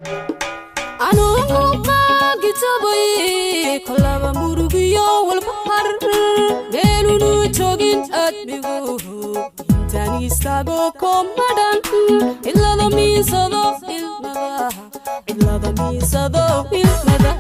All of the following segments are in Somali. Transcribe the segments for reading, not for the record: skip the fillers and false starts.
أنا ما كتبي كلها مرقية والبحر قالوا نتوقين أدبقوه تاني استاقوكم مدن إلا ضمي صدو المدى إلا ضمي صدو المدى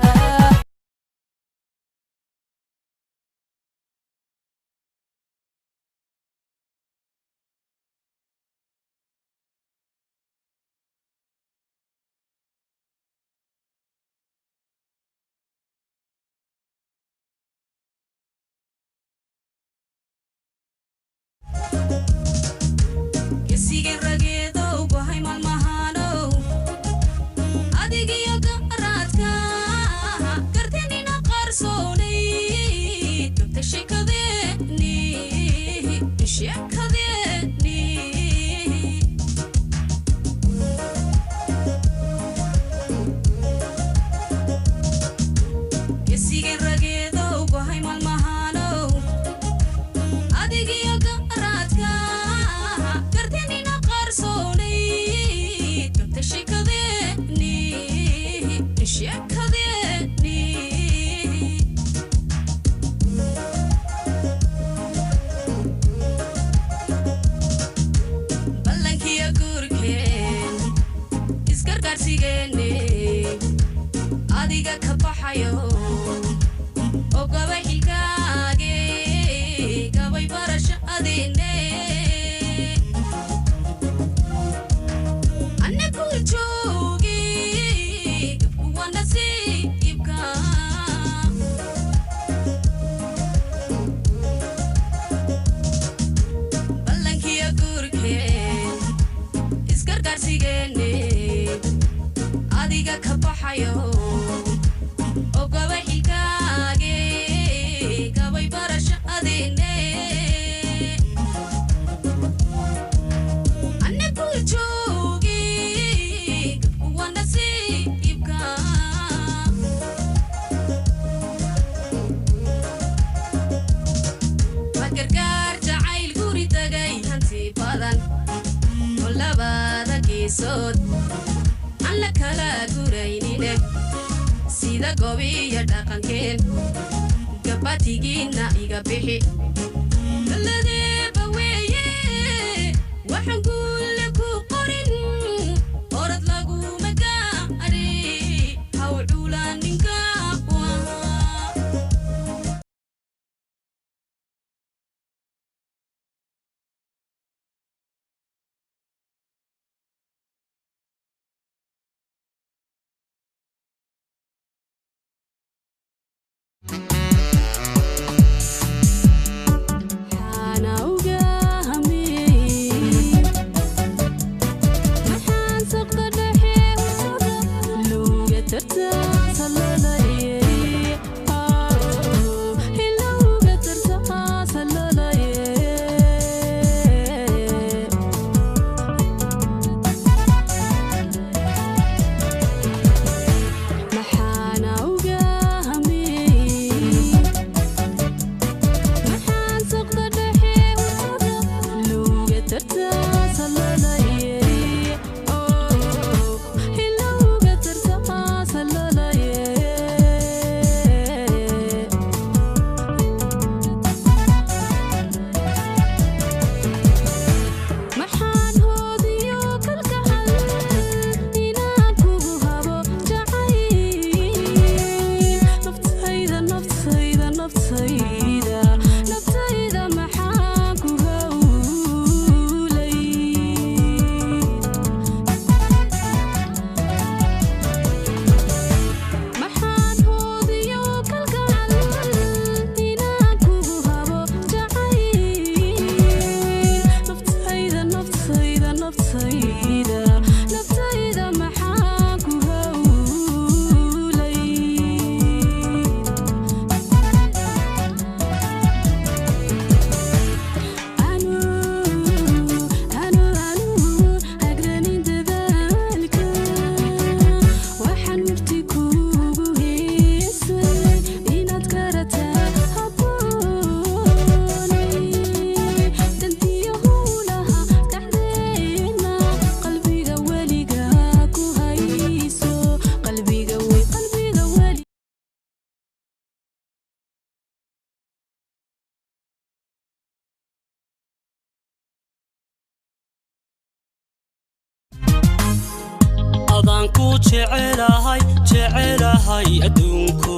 adaan ku jecelahay jecelahay adduunku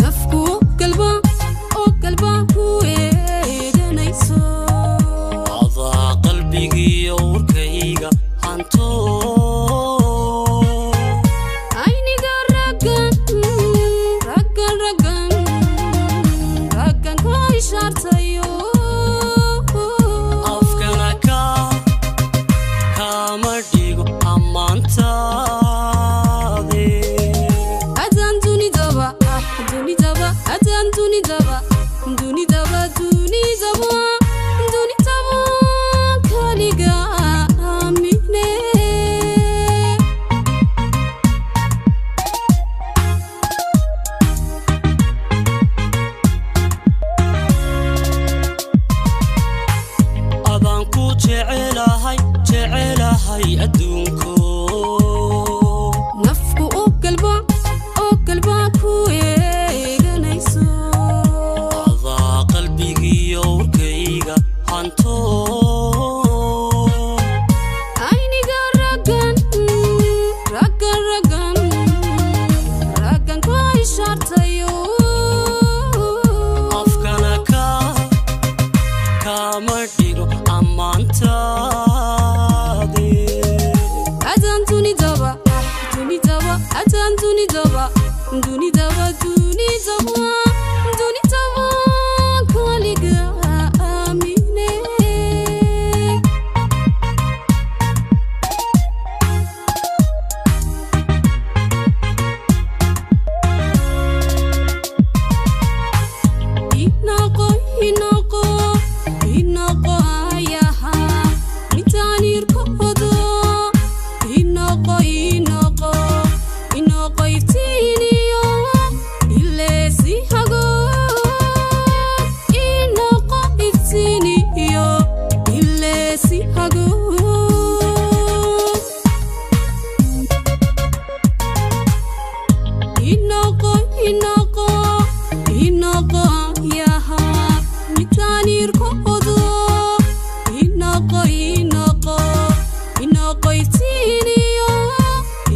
nafku qalba oo qalba ku eeganayso adaa qalbigiyo urkayga hanto ayniga raggan ku ishaartayo jecelahay adduunku nafku oo qalba ku eeganayso adaa qalbigiyo urkayga hanto ayniga raggan ku ishaartayo afkana kama dhigo ammaantaade adaan dunidaba kaliga aamine inaqo ayaha mitaanirkodo inaqo iftiiniyo ilesi hago inaqo iftiiniyo ilesi hago inaqo yaha mitaanirkodo inaqo iftiiniyo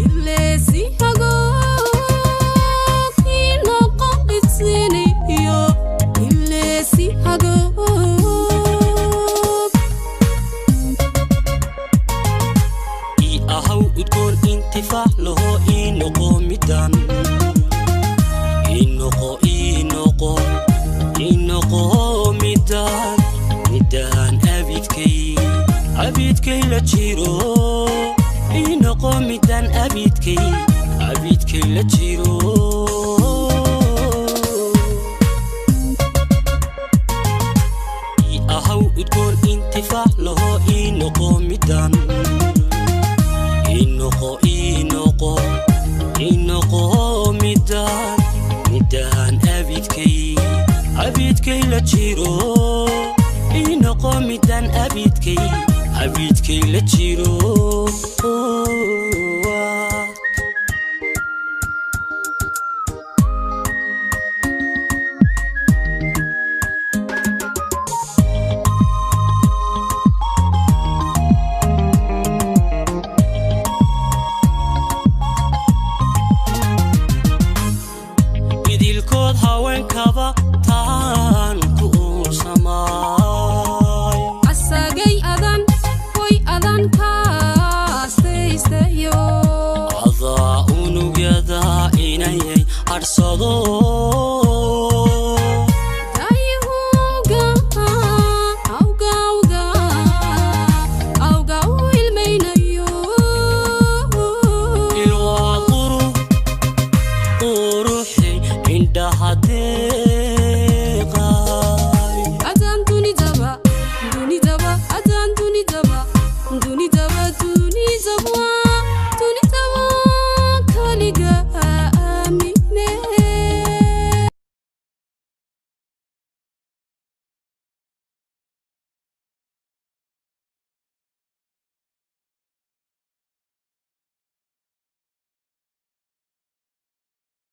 ilesi hago inaqo iftiiniyo ilesi hago ahaw udgoon intifaac laho inoqo midaan midaan abidkay la jiro inoqo midaan abidkay la jiro ahaw udgoon intifaac laho inoqo midaan midaan abidkay la jiro inoqo midaan abidkay la jiro idilkood haweenkaba taan ku uursamay asagay adan kaastaystayo adaa unugyada inayay harsado